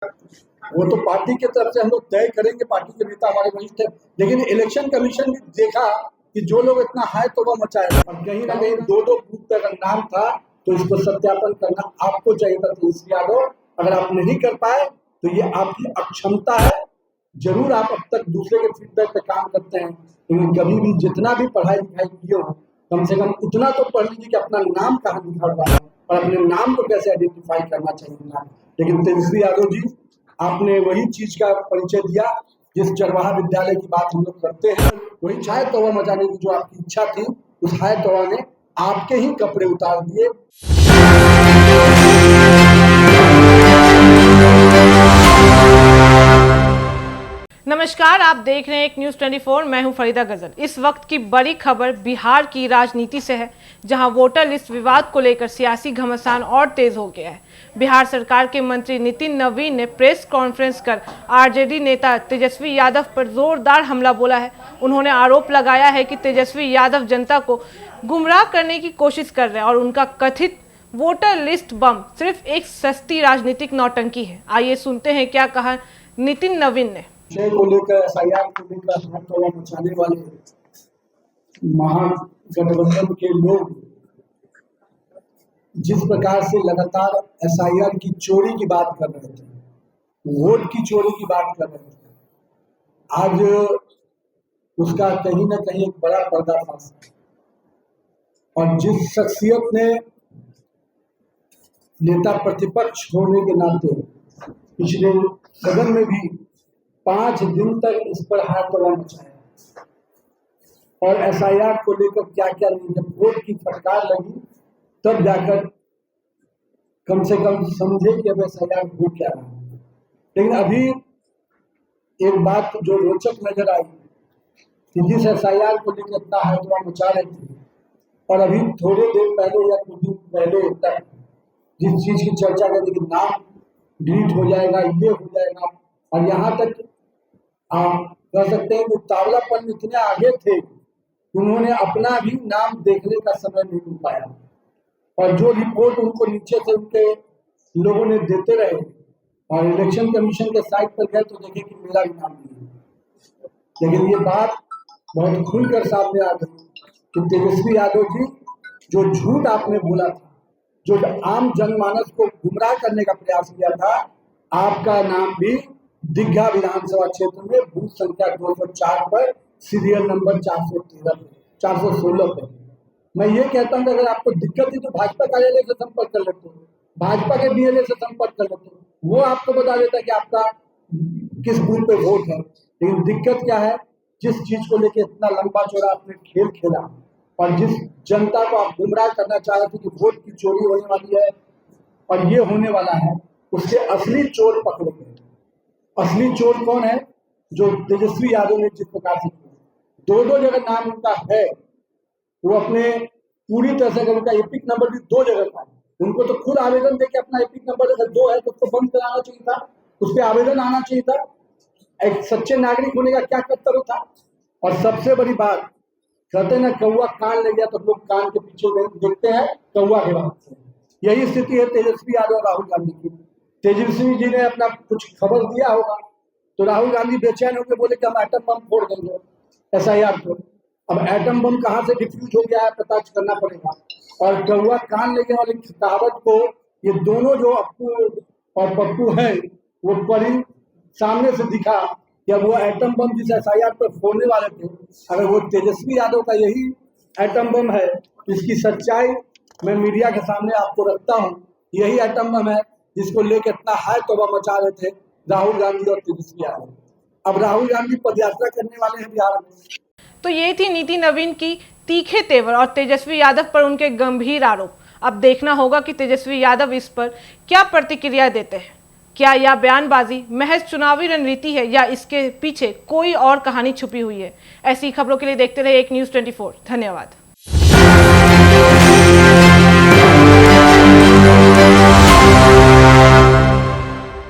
वो तो पार्टी की तरफ से हम लोग तय करेंगे, पार्टी के नेता हमारे वरिष्ठ है, लेकिन इलेक्शन कमीशन ने देखा कि जो लोग इतना हाई तौबा मचाए और कहीं ना कहीं दो बूथ पे अगर नाम था तो इसको सत्यापन करना आपको चाहिए था तेजस्वी यादव। अगर आप नहीं कर पाए तो ये आपकी अक्षमता है। जरूर आप अब तक दूसरे के फीडबैक पे काम करते हैं, लेकिन कभी भी जितना भी पढ़ाई लिखाई किए हो कम से कम उतना तो पढ़ लीजिए कि अपना नाम कहाँ लिखा हुआ है और अपने नाम को कैसे आइडेंटिफाई करना चाहिए। लेकिन तेजस्वी यादव जी, आपने वही चीज का परिचय दिया जिस चरवाहा विद्यालय की बात हम लोग करते हैं, वही हाय तौबा मचाने की जो आपकी इच्छा थी, उस हाय तौबा ने आपके ही कपड़े उतार दिए। नमस्कार, आप देख रहे हैं एक न्यूज़ 24। मैं हूं फरीदा गजल। इस वक्त की बड़ी खबर बिहार की राजनीति से है, जहां वोटर लिस्ट विवाद को लेकर सियासी घमासान और तेज हो गया है। बिहार सरकार के मंत्री नितिन नवीन ने प्रेस कॉन्फ्रेंस कर आरजेडी नेता तेजस्वी यादव पर जोरदार हमला बोला है। उन्होंने आरोप लगाया है कि तेजस्वी यादव जनता को गुमराह करने की कोशिश कर रहे हैं और उनका कथित वोटर लिस्ट बम सिर्फ एक सस्ती राजनीतिक नौटंकी है। आइए सुनते हैं क्या कहा नितिन नवीन ने। विषय को लेकर, एसआईआर को लेकर हाथ तौबा मचाने वाले महागठबंधन के लोग जिस प्रकार से लगातार एसआईआर की चोरी की बात कर रहे थे, वोट की चोरी की बात कर रहे थे, आज उसका कहीं ना कहीं एक बड़ा पर्दाफाश है। और जिस शख्सियत ने नेता प्रतिपक्ष होने के नाते पिछले सदन में भी 5 दिन तक इस पर हाथ तौबा मचाया और एसआईआर को लेकर क्या क्या नहीं, जब वोट की फटकार लगी तब जाकर कम से कम समझे कि अब एसआईआर हो क्या रहा है। लेकिन अभी एक बात जो रोचक नजर आई कि जिस एसआईआर को लेकर इतना हाथ तौबा मचा रहे थे और अभी थोड़े देर पहले या कुछ दिन पहले तक जिस चीज की चर्चा करते कि नाम डिलीट हो जाएगा, ये हो जाएगा, और यहाँ तक आप कह सकते हैं कि उतावलापन इतने आगे थे कि उन्होंने अपना भी नाम देखने का समय नहीं मिल पाया और जो रिपोर्ट उनको नीचे से उनके लोगों ने देते रहे और इलेक्शन कमीशन के साइट पर गए तो देखे कि मेरा भी नाम नहीं है। लेकिन ये बात बहुत खुलकर सामने आ गई कि तेजस्वी यादव जी, जो झूठ आपने बोला था, जो आम जनमानस को गुमराह करने का प्रयास किया था, आपका नाम भी दीघा विधानसभा क्षेत्र में बूथ संख्या 204 पर सीरियल नंबर 416 पे। मैं ये कहता हूँ कि अगर आपको दिक्कत है तो भाजपा कार्यालय से संपर्क कर लेते हो, भाजपा के बीएलए से संपर्क कर लेते हो, वो आपको बता देता है कि आपका किस बूथ पे वोट है। लेकिन दिक्कत क्या है, जिस चीज को लेकर इतना लंबा चौड़ा आपने खेल खेला और जिस जनता को आप गुमराह करना चाह रहे थे कि वोट की चोरी होने वाली है और ये होने वाला है, उसके असली चोर पकड़े गए। असली चोर कौन है? जो तेजस्वी यादव ने जिस प्रकार से किया, 2 जगह नाम उनका है, वो अपने पूरी तरह से, उनका एपिक नंबर भी 2 जगह का है, उनको तो खुद आवेदन देके अपना एपिक नंबर अगर 2 है तो उसको बंद कराना चाहिए था, उस पर आवेदन आना चाहिए था। एक सच्चे नागरिक होने का क्या कर्तव्य था? और सबसे बड़ी बात, कहते ना कौवा कान ले गया तो लोग कान के पीछे देखते हैं कौवा के बात से। यही स्थिति है तेजस्वी यादव और राहुल गांधी की। तेजस्वी जी ने अपना कुछ खबर दिया होगा तो राहुल गांधी बेचैन होकर बोले कि हम एटम बम फोड़ देंगे एसआईआर को। अब एटम बम कहाँ से डिफ्यूज हो गया है पता करना पड़ेगा। और कौवा कान ले गया वाली कहावत को ये दोनों जो अप्पू और पप्पू है वो परी सामने से दिखा कि अब वो एटम बम जिस एसआईआर पर फोड़ने वाले थे, अगर वो तेजस्वी यादव का यही एटम बम है, इसकी सच्चाई मैं मीडिया के सामने आपको रखता हूँ। यही एटम बम है जिसको लेकर इतना हाय तौबा मचा रहे थे राहुल गांधी और तेजस्वी यादव। अब राहुल गांधी पदयात्रा करने वाले हैं बिहार में। तो ये थी नितिन नवीन की तीखे तेवर और तेजस्वी यादव पर उनके गंभीर आरोप। अब देखना होगा कि तेजस्वी यादव इस पर क्या प्रतिक्रिया देते हैं। क्या यह बयानबाजी महज चुनावी रणनीति है या इसके पीछे कोई और कहानी छुपी हुई है? ऐसी खबरों के लिए देखते रहिए एक न्यूज़ 24। धन्यवाद।